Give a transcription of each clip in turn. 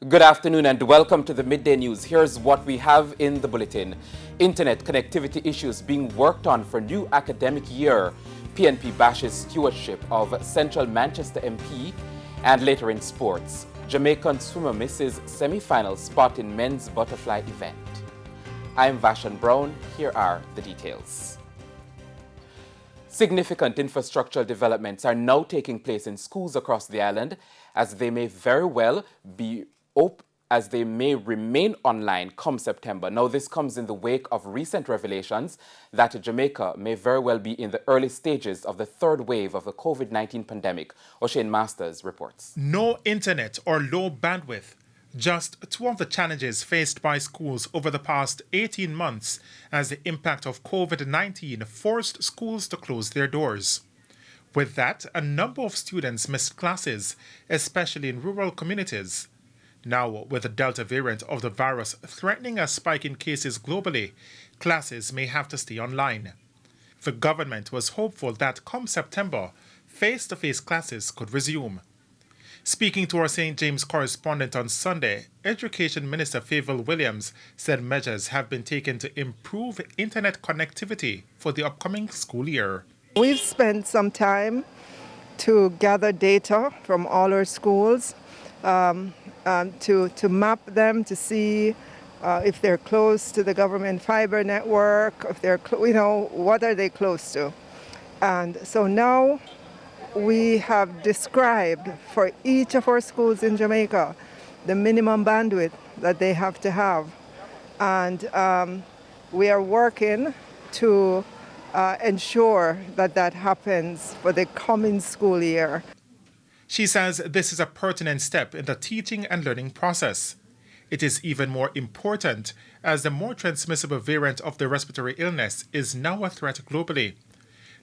Good afternoon and welcome to the Midday News. Here's what we have in the bulletin. Internet connectivity issues being worked on for new academic year. PNP bashes stewardship of Central Manchester MP. And later in sports, Jamaican swimmer misses semi-final spot in men's butterfly event. I'm Vashan Brown. Here are the details. Significant infrastructural developments are now taking place in schools across the island as they may remain online come September. Now, this comes in the wake of recent revelations that Jamaica may very well be in the early stages of the third wave of the COVID-19 pandemic. O'Shane Masters reports. No internet or low bandwidth. Just two of the challenges faced by schools over the past 18 months as the impact of COVID-19 forced schools to close their doors. With that, a number of students missed classes, especially in rural communities. Now, with the Delta variant of the virus threatening a spike in cases globally, classes may have to stay online. The government was hopeful that come September, face-to-face classes could resume. Speaking to our St. James correspondent on Sunday, Education Minister Fayval Williams said measures have been taken to improve internet connectivity for the upcoming school year. We've spent some time to gather data from all our schools, to map them, to see if they're close to the government fiber network, if they're, what are they close to? And so now we have described for each of our schools in Jamaica the minimum bandwidth that they have to have. And we are working to ensure that that happens for the coming school year. She says this is a pertinent step in the teaching and learning process. It is even more important as the more transmissible variant of the respiratory illness is now a threat globally.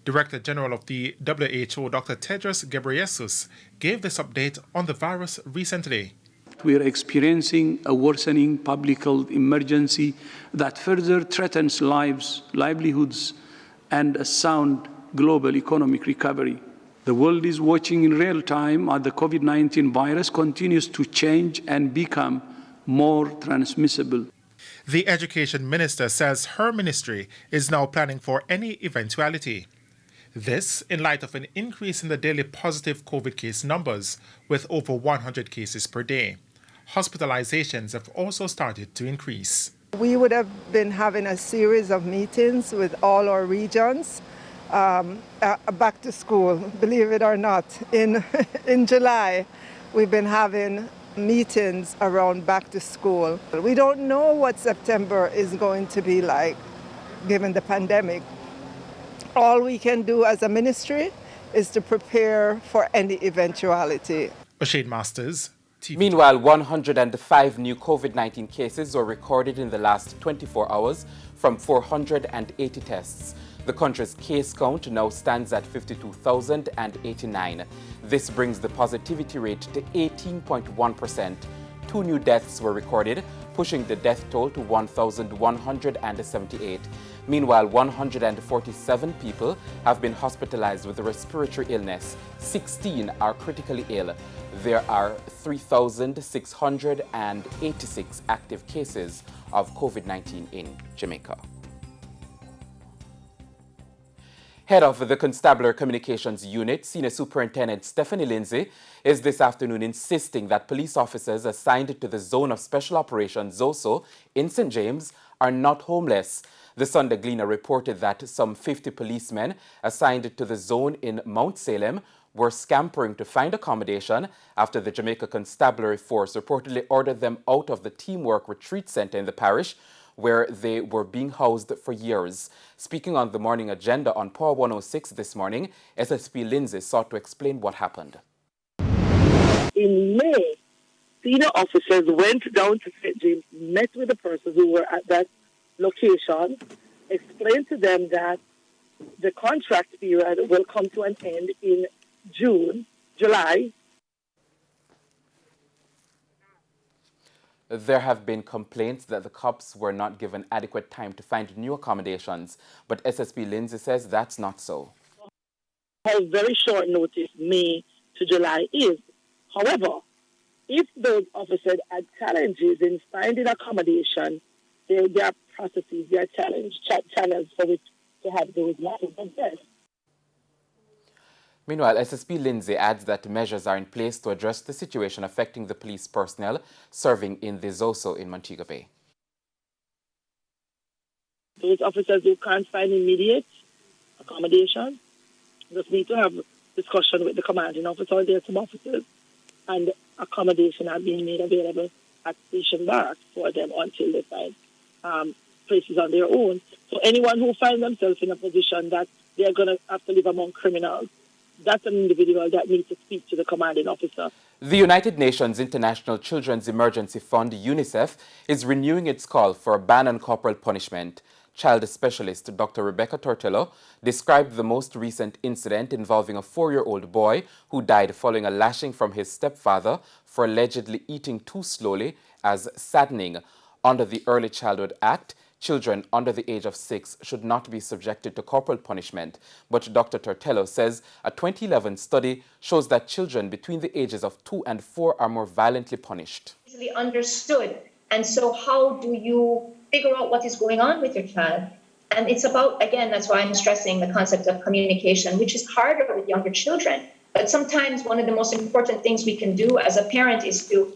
Director General of the WHO, Dr. Tedros Ghebreyesus, gave this update on the virus recently. We are experiencing a worsening public health emergency that further threatens lives, livelihoods, and a sound global economic recovery. The world is watching in real time as the COVID-19 virus continues to change and become more transmissible. The Education Minister says her ministry is now planning for any eventuality. This in light of an increase in the daily positive COVID case numbers, with over 100 cases per day. Hospitalizations have also started to increase. We would have been having a series of meetings with all our regions back to school, believe it or not. In July, we've been having meetings around back to school. We don't know what September is going to be like, given the pandemic. All we can do as a ministry is to prepare for any eventuality. O'Shane Masters, TV. Meanwhile, 105 new COVID-19 cases were recorded in the last 24 hours from 480 tests. The country's case count now stands at 52,089. This brings the positivity rate to 18.1%. 2 new deaths were recorded, pushing the death toll to 1,178. Meanwhile, 147 people have been hospitalized with a respiratory illness. 16 are critically ill. There are 3,686 active cases of COVID-19 in Jamaica. Head of the Constabulary Communications Unit, Senior Superintendent Stephanie Lindsay, is this afternoon insisting that police officers assigned to the Zone of Special Operations, ZOSO, in St. James are not homeless. The Sunday Gleaner reported that some 50 policemen assigned to the zone in Mount Salem were scampering to find accommodation after the Jamaica Constabulary Force reportedly ordered them out of the Teamwork Retreat Center in the parish, where they were being housed for years. Speaking on the morning agenda on Power 106 this morning, SSP Lindsay sought to explain what happened. In May, senior officers went down to St. James, met with the persons who were at that location, explained to them that the contract period will come to an end in July. There have been complaints that the cops were not given adequate time to find new accommodations, but SSP Lindsay says that's not so. How very short notice May to July is. However, if those officers had challenges in finding accommodation, there are processes, there are channels for which to have those matters addressed. Meanwhile, SSP Lindsay adds that measures are in place to address the situation affecting the police personnel serving in the ZOSO in Montego Bay. Those officers who can't find immediate accommodation just need to have discussion with the commanding officer. There are some officers, and accommodation are being made available at station barracks for them until they find places on their own. So anyone who finds themselves in a position that they're going to have to live among criminals, that's an individual that needs to speak to the commanding officer. The United Nations International Children's Emergency Fund, UNICEF, is renewing its call for a ban on corporal punishment. Child specialist Dr. Rebecca Tortello described the most recent incident involving a 4-year-old boy who died following a lashing from his stepfather for allegedly eating too slowly as saddening. Under the Early Childhood Act, children under the age of 6 should not be subjected to corporal punishment. But Dr. Tortello says a 2011 study shows that children between the ages of 2 and 4 are more violently punished. Easily understood. And so how do you figure out what is going on with your child? And it's about, again, that's why I'm stressing the concept of communication, which is harder with younger children. But sometimes one of the most important things we can do as a parent is to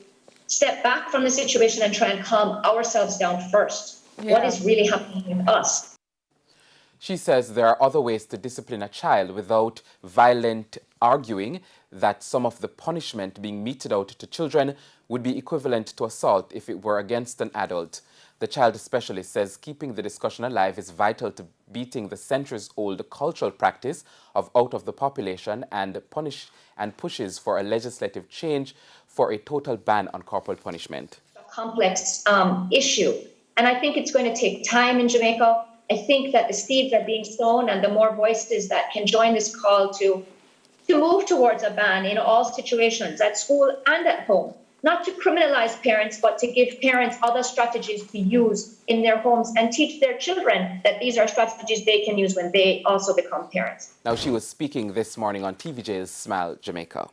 step back from the situation and try and calm ourselves down first. Yeah. What is really happening with us? She says there are other ways to discipline a child without violent arguing, that some of the punishment being meted out to children would be equivalent to assault if it were against an adult. The child specialist says keeping the discussion alive is vital to beating the centuries-old cultural practice of out of the population and pushes for a legislative change for a total ban on corporal punishment. A complex issue, and I think it's going to take time in Jamaica. I think that the seeds are being sown, and the more voices that can join this call to move towards a ban in all situations, at school and at home. Not to criminalize parents, but to give parents other strategies to use in their homes and teach their children that these are strategies they can use when they also become parents. Now, she was speaking this morning on TVJ's Smile Jamaica.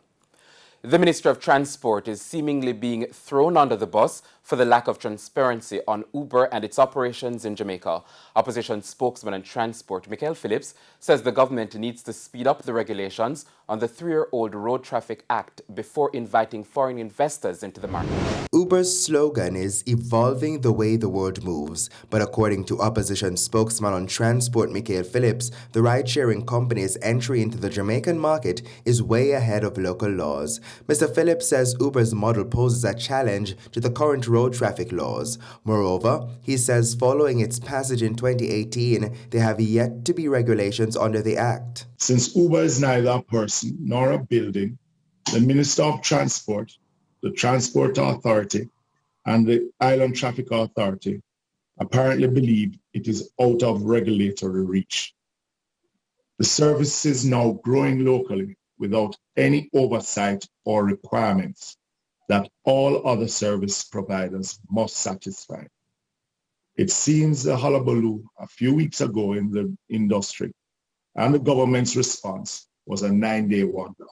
The Ministry of Transport is seemingly being thrown under the bus for the lack of transparency on Uber and its operations in Jamaica. Opposition spokesman on transport, Michael Phillips, says the government needs to speed up the regulations on the 3-year-old Road Traffic Act before inviting foreign investors into the market. Uber's slogan is evolving the way the world moves, but according to opposition spokesman on transport, Michael Phillips, the ride-sharing company's entry into the Jamaican market is way ahead of local laws. Mr. Phillips says Uber's model poses a challenge to the current road traffic laws. Moreover, he says following its passage in 2018, there have yet to be regulations under the Act. Since Uber is neither a person nor a building, the Minister of Transport, the Transport Authority, and the Island Traffic Authority apparently believe it is out of regulatory reach. The service is now growing locally without any oversight or requirements that all other service providers must satisfy. It seems a hullabaloo a few weeks ago in the industry, and the government's response was a 9-day wonder.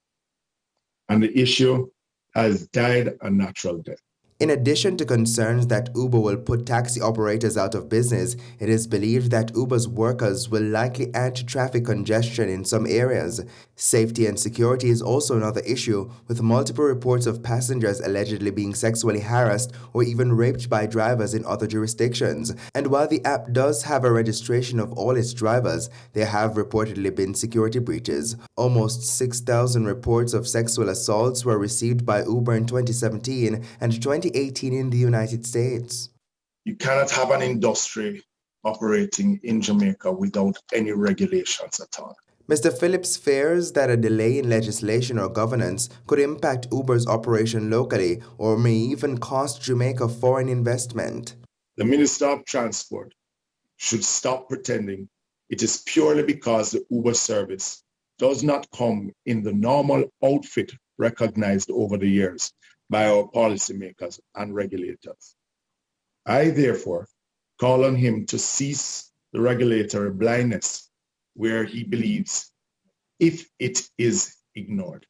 And the issue has died a natural death. In addition to concerns that Uber will put taxi operators out of business, it is believed that Uber's workers will likely add to traffic congestion in some areas. Safety and security is also another issue, with multiple reports of passengers allegedly being sexually harassed or even raped by drivers in other jurisdictions. And while the app does have a registration of all its drivers, there have reportedly been security breaches. Almost 6,000 reports of sexual assaults were received by Uber in 2017 and 2018 in the United States. You cannot have an industry operating in Jamaica without any regulations at all. Mr. Phillips fears that a delay in legislation or governance could impact Uber's operation locally or may even cost Jamaica foreign investment. The Minister of Transport should stop pretending it is purely because the Uber service does not come in the normal outfit recognized over the years by our policymakers and regulators. I therefore call on him to cease the regulatory blindness where he believes if it is ignored.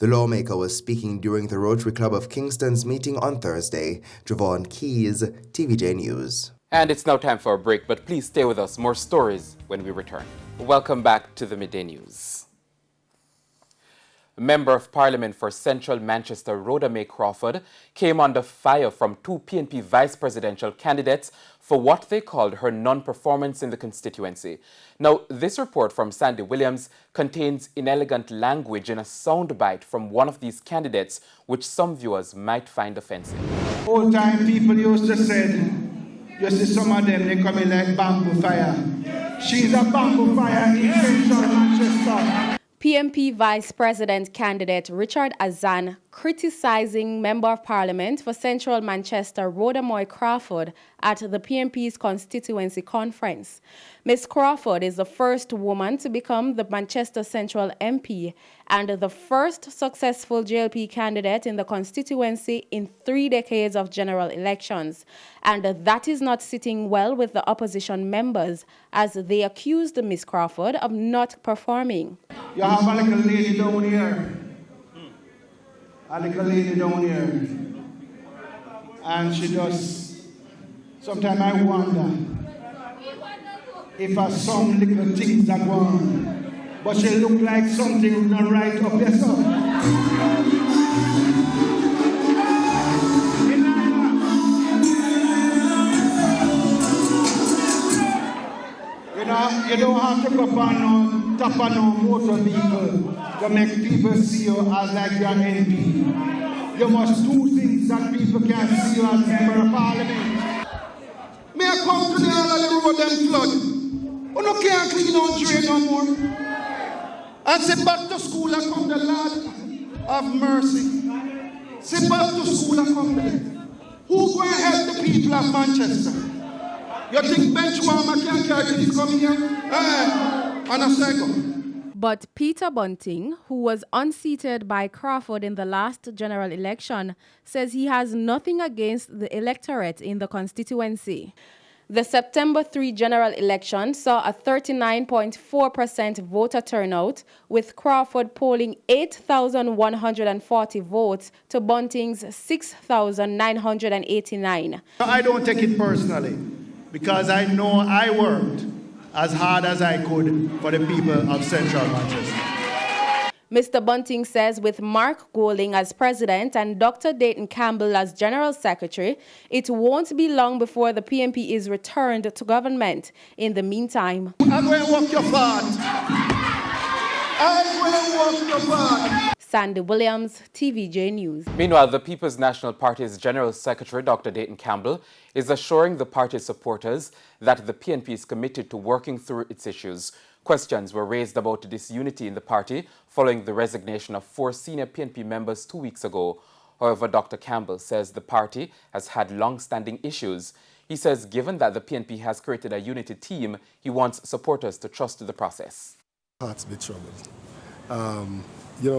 The lawmaker was speaking during the Rotary Club of Kingston's meeting on Thursday. Javon Keys, TVJ News. And it's now time for a break, but please stay with us. More stories when we return. Welcome back to the Midday News. Member of Parliament for Central Manchester, Rhoda May Crawford, came under fire from two PNP vice presidential candidates for what they called her non-performance in the constituency. Now, this report from Sandy Williams contains inelegant language in a soundbite from one of these candidates, which some viewers might find offensive. Old time people used to say, you see some of them, they come in like bamboo fire. She's a bamboo fire in Central Manchester. PNP Vice President candidate Richard Azan criticizing Member of Parliament for Central Manchester Rhoda May Crawford at the PNP's constituency conference. Ms. Crawford is the first woman to become the Manchester Central MP and the first successful JLP candidate in the constituency in 3 decades of general elections. And that is not sitting well with the opposition members as they accused Ms. Crawford of not performing. You have a little lady down here. A little lady down here. And she does. Sometimes I wonder if I some little things that go on. But she look like something not right up there. So. You don't have to go on top of no motor vehicle to make people see you as like you're an MP. You must do things that people can see you as member of parliament. May I come to the end of the road and flood? You no can't clean out drain no more. And say back to school and come the Lord of mercy. Say back to school and come there. Who going to help the people of Manchester? You think Benchwarmer can't carry this come here? On a second. But Peter Bunting, who was unseated by Crawford in the last general election, says he has nothing against the electorate in the constituency. The September 3 general election saw a 39.4% voter turnout, with Crawford polling 8,140 votes to Bunting's 6,989. I don't take it personally, because I know I worked as hard as I could for the people of Central Manchester. Mr. Bunting says with Mark Golding as president and Dr. Dayton Campbell as general secretary, it won't be long before the PNP is returned to government. In the meantime, I'm going to walk your fart. I'm going to walk your fart. Sandy Williams, TVJ News. Meanwhile, the People's National Party's General Secretary, Dr. Dayton Campbell, is assuring the party's supporters that the PNP is committed to working through its issues. Questions were raised about disunity in the party following the resignation of 4 senior PNP members 2 weeks ago. However, Dr. Campbell says the party has had long-standing issues. He says given that the PNP has created a unity team, he wants supporters to trust the process. Hearts be troubled.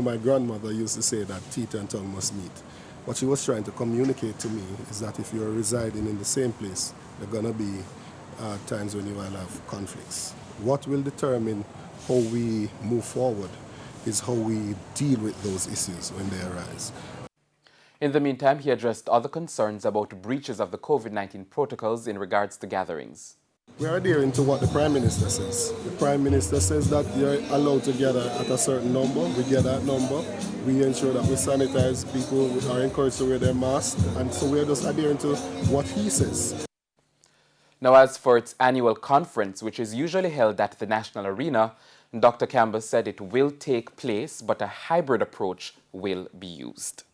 My grandmother used to say that teeth and tongue must meet. What she was trying to communicate to me is that if you're residing in the same place, there are going to be times when you will have conflicts. What will determine how we move forward is how we deal with those issues when they arise. In the meantime, he addressed other concerns about breaches of the COVID-19 protocols in regards to gatherings. We are adhering to what the Prime Minister says. The Prime Minister says that you're allowed to gather at a certain number. We get that number. We ensure that we sanitize. People are encouraged to wear their masks. And so we're just adhering to what he says. Now, as for its annual conference, which is usually held at the National Arena, Dr. Campbell said it will take place, but a hybrid approach will be used.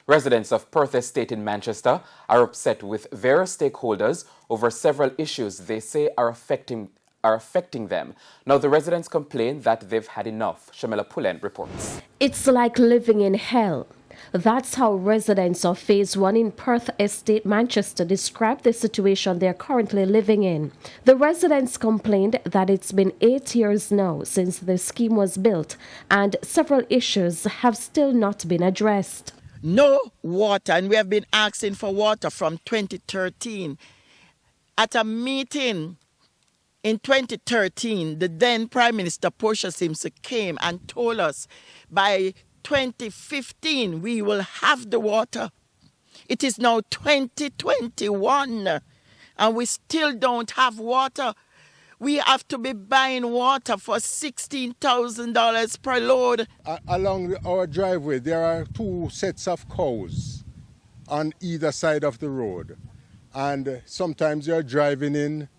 Residents of Perth Estate in Manchester are upset with various stakeholders over several issues they say are affecting them. Now, the residents complain that they've had enough. Shamila Pullen reports. It's like living in hell. That's how residents of Phase 1 in Perth Estate, Manchester describe the situation they're currently living in. The residents complained that it's been 8 years now since the scheme was built, and several issues have still not been addressed. No water, and we have been asking for water from 2013. At a meeting In 2013, the then Prime Minister Portia Simpson came and told us by 2015 we will have the water. It is now 2021 and we still don't have water. We have to be buying water for $16,000 per load. Along our driveway, there are 2 sets of cows on either side of the road. And sometimes you're driving in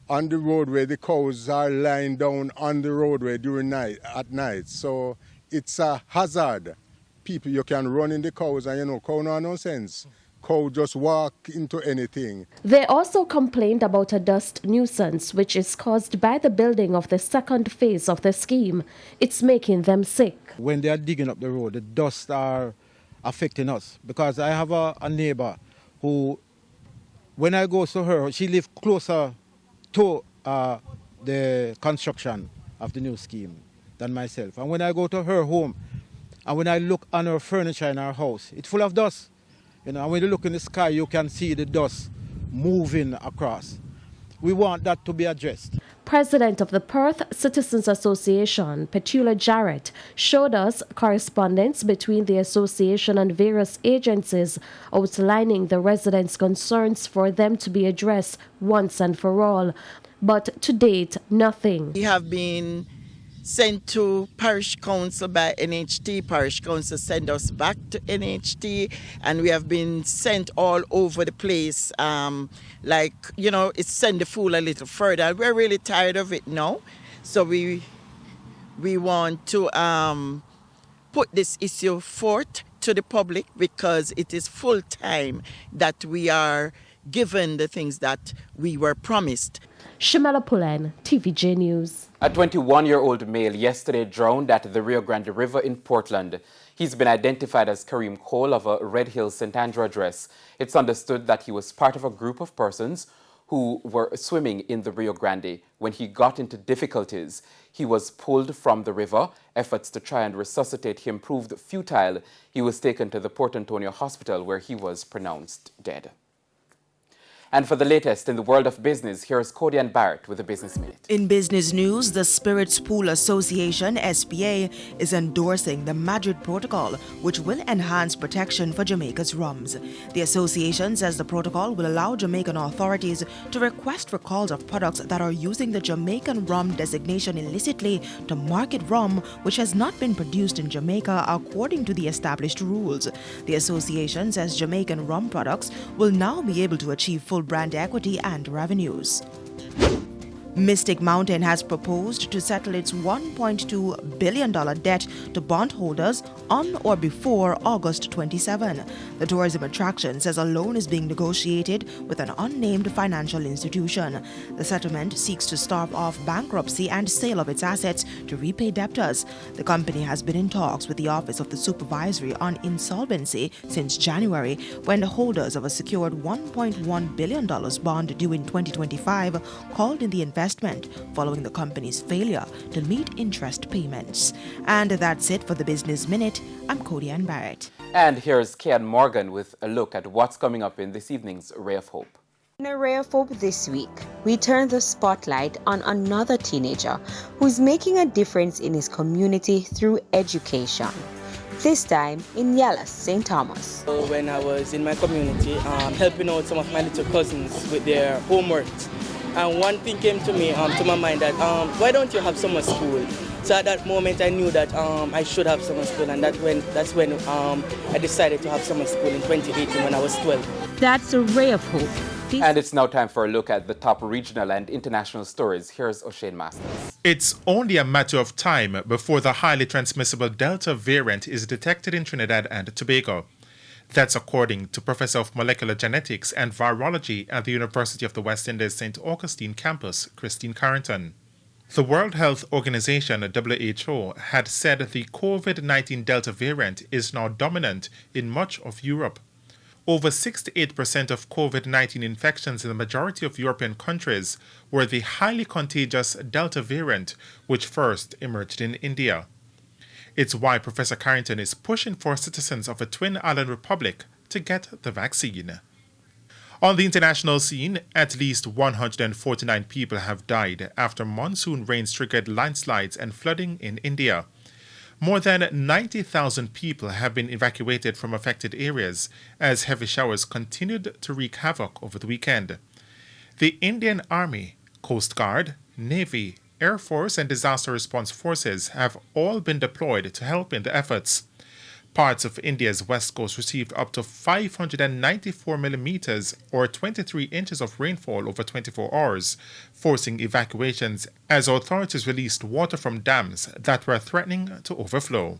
on the roadway, the cows are lying down on the roadway at night. So it's a hazard. People, you can run in the cows and cow no sense. Cow just walk into anything. They also complained about a dust nuisance which is caused by the building of the second phase of the scheme. It's making them sick. When they are digging up the road, the dust are affecting us. Because I have a neighbor who, when I go to her, she lives closer to the construction of the new scheme than myself. And when I go to her home, and when I look on her furniture in her house, it's full of dust. And when you look in the sky, you can see the dust moving across. We want that to be addressed. President of the Perth Citizens Association, Petula Jarrett, showed us correspondence between the association and various agencies outlining the residents' concerns for them to be addressed once and for all. But to date, nothing. We have been sent to Parish Council by NHT. Parish Council sent us back to NHT, and we have been sent all over the place. It's send the fool a little further. We're really tired of it now. So we want to put this issue forth to the public because it is full time that we are given the things that we were promised. Shamela Pullen, TVJ News. A 21-year-old male yesterday drowned at the Rio Grande River in Portland. He's been identified as Kareem Cole of a Red Hill St. Andrew address. It's understood that he was part of a group of persons who were swimming in the Rio Grande. When he got into difficulties, he was pulled from the river. Efforts to try and resuscitate him proved futile. He was taken to the Port Antonio Hospital where he was pronounced dead. And for the latest in the world of business, here's Cody Ann Barrett with the Business Minute. In business news, the Spirits Pool Association, SPA, is endorsing the Madrid Protocol, which will enhance protection for Jamaica's rums. The association says the protocol will allow Jamaican authorities to request recalls of products that are using the Jamaican rum designation illicitly to market rum which has not been produced in Jamaica according to the established rules. The association says Jamaican rum products will now be able to achieve full brand equity and revenues. Mystic Mountain has proposed to settle its $1.2 billion debt to bondholders on or before August 27. The tourism attraction says a loan is being negotiated with an unnamed financial institution. The settlement seeks to stave off bankruptcy and sale of its assets to repay debtors. The company has been in talks with the Office of the Supervisory on Insolvency since January, when the holders of a secured $1.1 billion bond due in 2025 called in the investment following the company's failure to meet interest payments. And that's it for the Business Minute. I'm Cody Ann Barrett. And here's Kian Morgan with a look at what's coming up in this evening's Ray of Hope. In a Ray of Hope this week, we turn the spotlight on another teenager who's making a difference in his community through education. This time in Yellas, St. Thomas. When I was in my community, helping out some of my little cousins with their homework. And one thing came to me, to my mind, that why don't you have summer school? So at that moment I knew that I should have summer school, and that's when I decided to have summer school in 2018 when I was 12. That's a Ray of Hope. And it's now time for a look at the top regional and international stories. Here's O'Shane Masters. It's only a matter of time before the highly transmissible Delta variant is detected in Trinidad and Tobago. That's according to Professor of Molecular Genetics and Virology at the University of the West Indies St. Augustine campus, Christine Carrington. The World Health Organization, WHO, had said the COVID-19 Delta variant is now dominant in much of Europe. Over 68% of COVID-19 infections in the majority of European countries were the highly contagious Delta variant, which first emerged in India. It's why Professor Carrington is pushing for citizens of a Twin Island Republic to get the vaccine. On the international scene, at least 149 people have died after monsoon rains triggered landslides and flooding in India. More than 90,000 people have been evacuated from affected areas as heavy showers continued to wreak havoc over the weekend. The Indian Army, Coast Guard, Navy, Air Force and disaster response forces have all been deployed to help in the efforts. Parts of India's west coast received up to 594 millimeters or 23 inches of rainfall over 24 hours, forcing evacuations as authorities released water from dams that were threatening to overflow.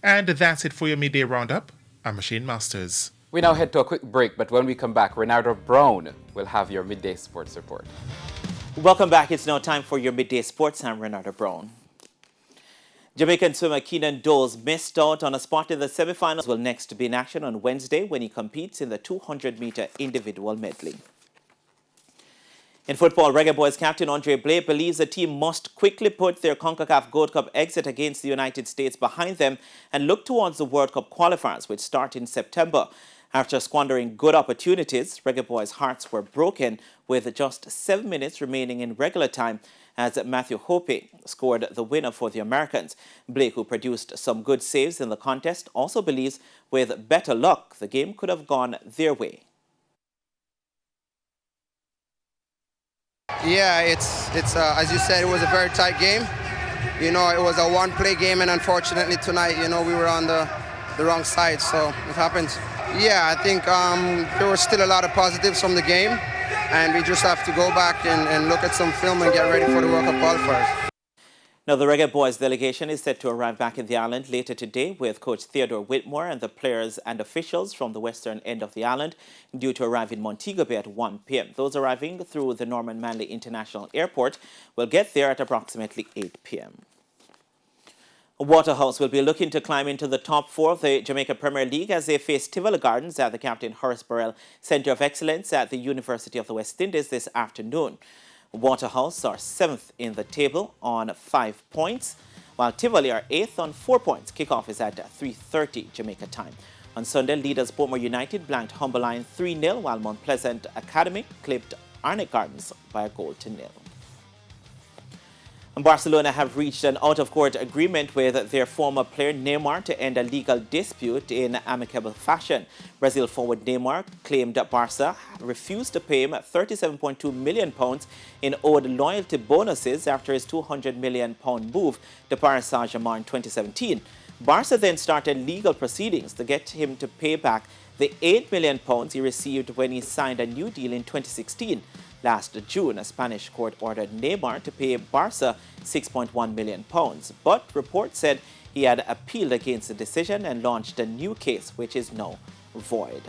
And that's it for your midday roundup. I'm Shane Masters. We now head to a quick break, but when we come back, Renardo Brown will have your midday sports report. Welcome back. It's now time for your midday sports. I'm Renardo Brown. Jamaican swimmer Keenan Doles missed out on a spot in the semifinals. Will next be in action on Wednesday when he competes in the 200-meter individual medley. In football, Reggae Boys captain Andre Blake believes the team must quickly put their CONCACAF Gold Cup exit against the United States behind them and look towards the World Cup qualifiers, which start in September. After squandering good opportunities, Reggae Boys' hearts were broken with just 7 minutes remaining in regular time as Matthew Hope scored the winner for the Americans. Blake, who produced some good saves in the contest, also believes with better luck the game could have gone their way. Yeah, it's as you said, it was a very tight game. You know, it was a one-play game, and unfortunately tonight, you know, we were on the wrong side, so it happens. Yeah, I think there was still a lot of positives from the game, and we just have to go back and look at some film and get ready for the World Cup qualifiers. Now, the Reggae Boys delegation is set to arrive back in the island later today with Coach Theodore Whitmore and the players and officials from the western end of the island due to arrive in Montego Bay at 1 p.m. Those arriving through the Norman Manley International Airport will get there at approximately 8 p.m. Waterhouse will be looking to climb into the top 4 of the Jamaica Premier League as they face Tivoli Gardens at the Captain Horace Burrell Centre of Excellence at the University of the West Indies this afternoon. Waterhouse are 7th in the table on 5 points, while Tivoli are 8th on 4 points. Kickoff is at 3:30 Jamaica time. On Sunday, leaders Portmore United blanked Humberline 3-0, while Mount Pleasant Academy clipped Arnett Gardens by 1-0. Barcelona have reached an out-of-court agreement with their former player Neymar to end a legal dispute in amicable fashion. Brazil forward Neymar claimed Barca refused to pay him £37.2 million in owed loyalty bonuses after his £200 million move to Paris Saint-Germain in 2017. Barca then started legal proceedings to get him to pay back the £8 million he received when he signed a new deal in 2016. Last June, a Spanish court ordered Neymar to pay Barca £6.1 million, but reports said he had appealed against the decision and launched a new case, which is now void.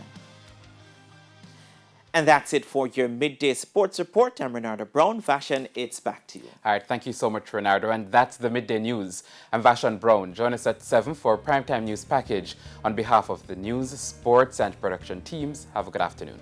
And that's it for your midday sports report. I'm Renardo Brown. Vashan, it's back to you. All right, thank you so much, Renardo. And that's the midday news. I'm Vashan Brown. Join us at 7 for Primetime News Package. On behalf of the news, sports, and production teams, have a good afternoon.